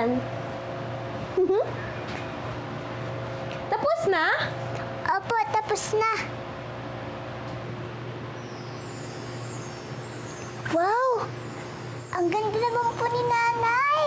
yan. Tapos na? Opo, tapos na. Wow! Ang ganda naman po ni Nanay.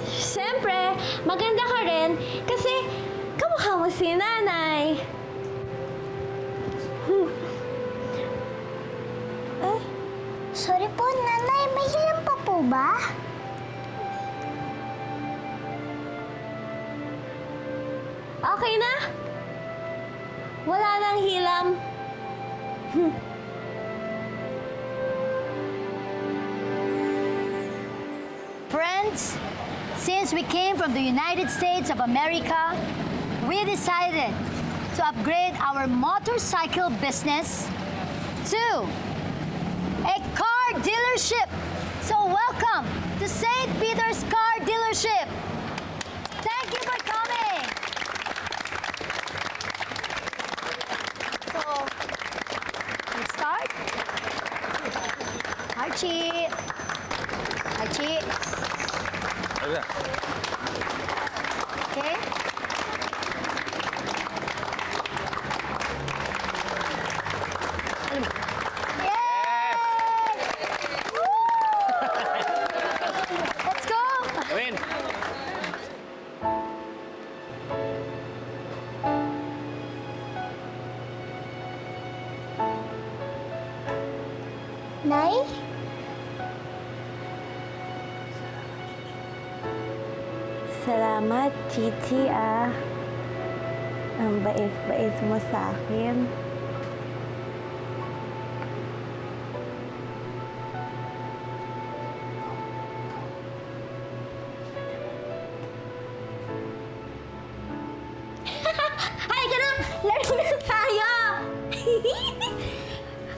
Siyempre, maganda ka rin kasi kamukha mo si Nanay. Sorry po, Nanay. May hilang pa po ba? Okay na? Wala nang hilam. Friends, since we came from the United States of America, we decided to upgrade our motorcycle business to a car dealership. So welcome to St. Peter's Car Dealership. Thank you for coming. So, let's start. Archie. Archie. Okay. Yay! Woo! Let's go. Win! Nay? Salamat, Chichi, ah. Ang bait-bait mo sa akin. Halika na! Laro na tayo!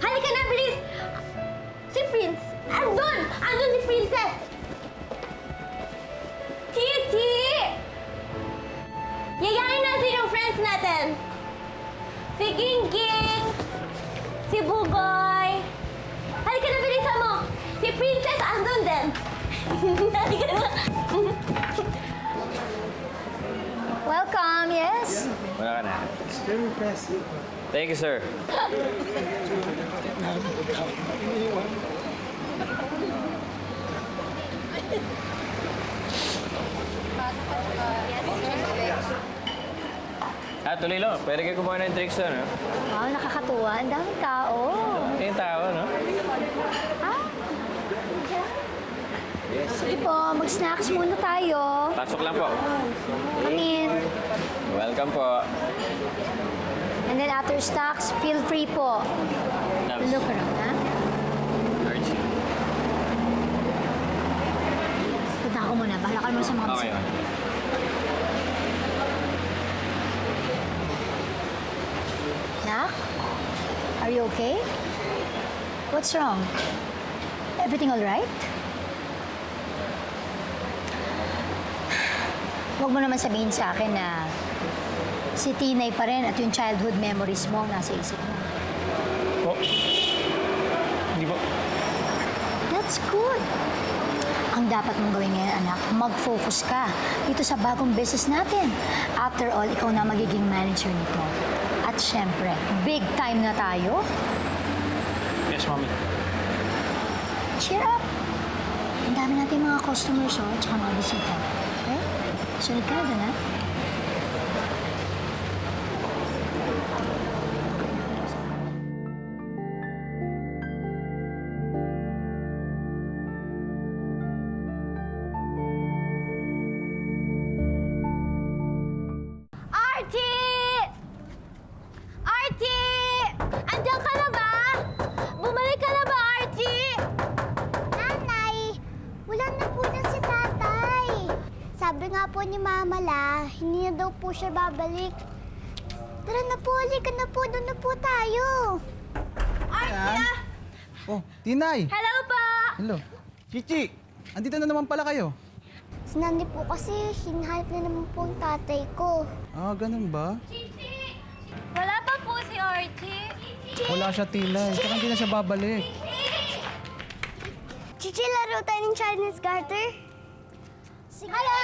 Halika na, bilis! Si Prince! Andun! Andun si Princess! Chichi! Yayain natin yung friends natin! Si Gingging! Si Bugoy! Halika na, bilisan mo! Si Princess andun din! Halika na! Welcome, yes? Wala ka na. Thank you, sir. Tuloy lang. Pwede kayo kumuha ng tricks doon, no? Wow, nakakatuwa. Ang daming tao. Yung tao, no? Ha? Sige po, mag-snacks muna tayo. Pasok lang po. Come in. Welcome po. And then after snacks, feel free po. Labs. Look around, ha? Archie. Punta ako muna. Bahala ka naman sa mga Okay, bisita. okay. Nak? Are you okay? What's wrong? Everything all right? Huwag mo naman sabihin sa akin na si Tinay pa rin at yung childhood memories mo ang nasa isip mo. Po. Hindi po. That's good. Ang dapat mong gawin ngayon, anak, mag-focus ka dito sa bagong business natin. After all, ikaw na magiging manager nito. At syempre, big time na tayo. Yes, mommy. Cheer up! Ang dami natin mga customers, oh, tsaka mga bisita. Okay? Sunod ka na dun, ha? Archie! Archie! Andiyan ka na ba? Bumalik ka na ba, Archie? Nanay, wala na po na si tatay. Sabi nga po ni Mama La, hindi na daw po siya babalik. Tara na po, halika na po, doon na po tayo. Archie! ah! Oh, Tinay! Hello po! Hello. Chichi! Andito na naman pala kayo. Si Nanay po kasi, hinahanap na naman po ang tatay ko. Ah, ganun ba? Wala pa po si Archie. Wala siya, Tinay. Tsaka hindi na siya babalik. Chichi, laro tayo ng Chinese garter? Sige. Hello!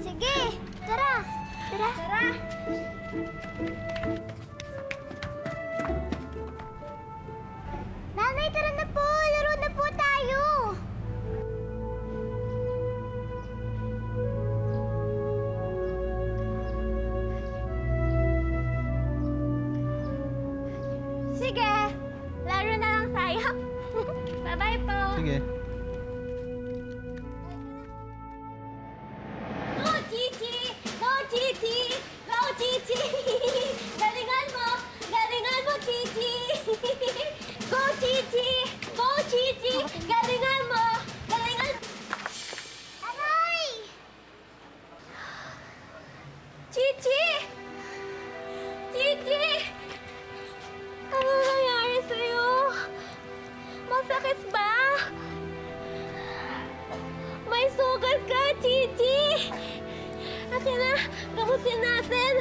Sige, tara. Tara. Tara. Nanay, tara na po. Laro na po tayo. Sige, laro na lang tayo. Bye-bye po. Sige. Go, Chichi! Go, Chichi! Go, Chichi! Galingan mo! Galingan mo, Chichi! Go, Chichi! Go, Chichi! Galingan mo! Galingan... Aray! Chichi! Chichi! Ano nangyari sa'yo? Masakit ba? May sugat ka, Chichi! Akin na, gamutin natin.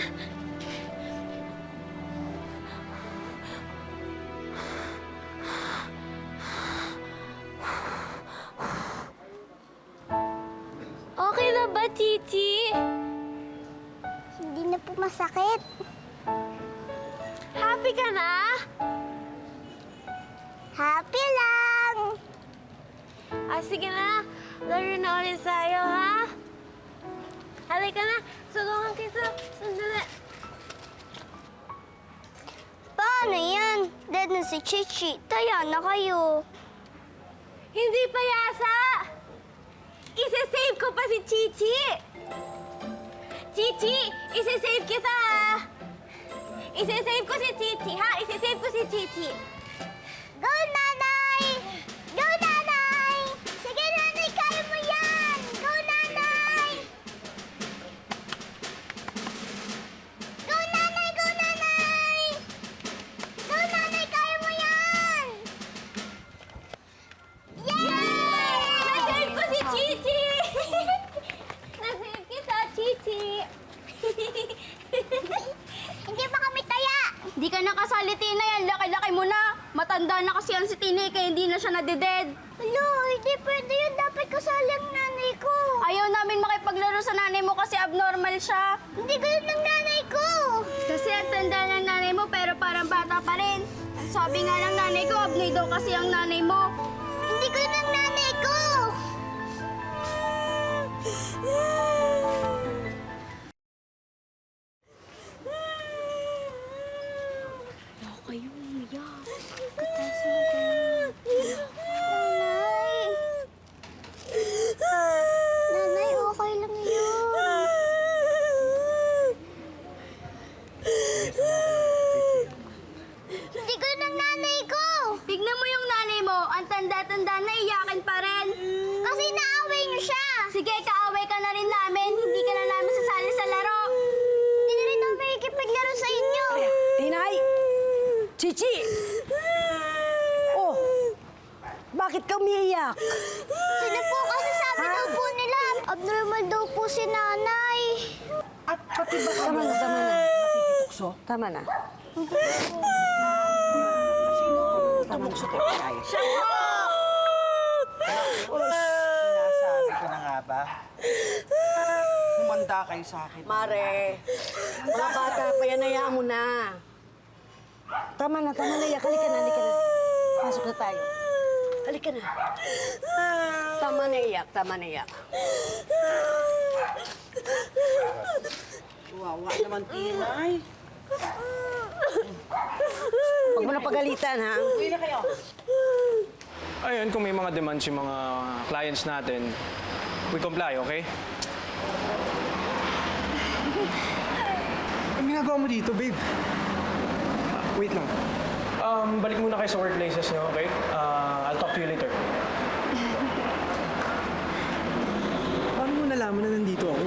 Okay na ba, Chichi? Hindi na po masakit. Happy ka na? Happy lang. Sige na, laro na ulit tayo, ha? Halika na, tulungan kita. Sandali. Paano yan? Dead na si Chichi. Taya na kayo. Hindi payasa! Isa-save ko pa si Chichi! Chichi, isa-save kita, ha? Isa-save ko si Chichi, ha? Isa-save ko si Chichi. Go, nanay! Go, nanay! Sige, nanay, kaya mo yan! Go, nanay! Go, nanay! Go, nanay! Go, nanay, kaya mo yan! Yay! Na-save ko si Chichi! Na-save kita, Chichi! Hindi pa kami taya! Di ka nakasali, Tina. Yan, laki-laki mo na. Matanda na kasi yan si Tina, kaya hindi na siya nadeded. Alo, hindi pwede yun. Dapat kasali ang nanay ko. Ayaw namin makipaglaro sa nanay mo kasi abnormal siya. Hindi ganun ang nanay ko. Kasi ang tanda ng nanay mo pero parang bata pa rin. Ang sabi nga ng nanay ko, abnoy daw kasi ang nanay mo. Hindi ganun ang nanay ko. Nanay, okay lang yun. Hindi ko ng nanay ko. Tignan mo yung nanay mo, ang tanda-tanda na iyakin pa rin. Kasi naaway niyo siya. Sige, kaaway ka na rin namin. Hindi ka na namin sasali sa laro. Hindi na rin ako makikipaglaro sa inyo. Tinay! Chichi! Oh! Bakit ka umiiyak? Sino po kasi sabi daw po nila, abnormal daw po si nanay. At pati ba tama na, tama na. Nakikitukso? Tama na. Sino tumukso kay Pinay? Sinasabi ko na nga ba? Humanda kayo sa akin. Mare, mga bata pa yan, hayaan mo na. Tama na, iyak. Halika na, halika na. Pasok na tayo. Halika na. Tama na iyak. Wawa naman, Tinay. Huwag mo na pagalitan, ha? Uwi na kayo. Ayun, kung may mga demands yung mga clients natin, we comply, okay? Ang ginagawa mo dito, babe? Wait lang. Balik muna kayo sa workplaces niyo, okay? I'll talk to you later. Paano mo nalaman na nandito ako?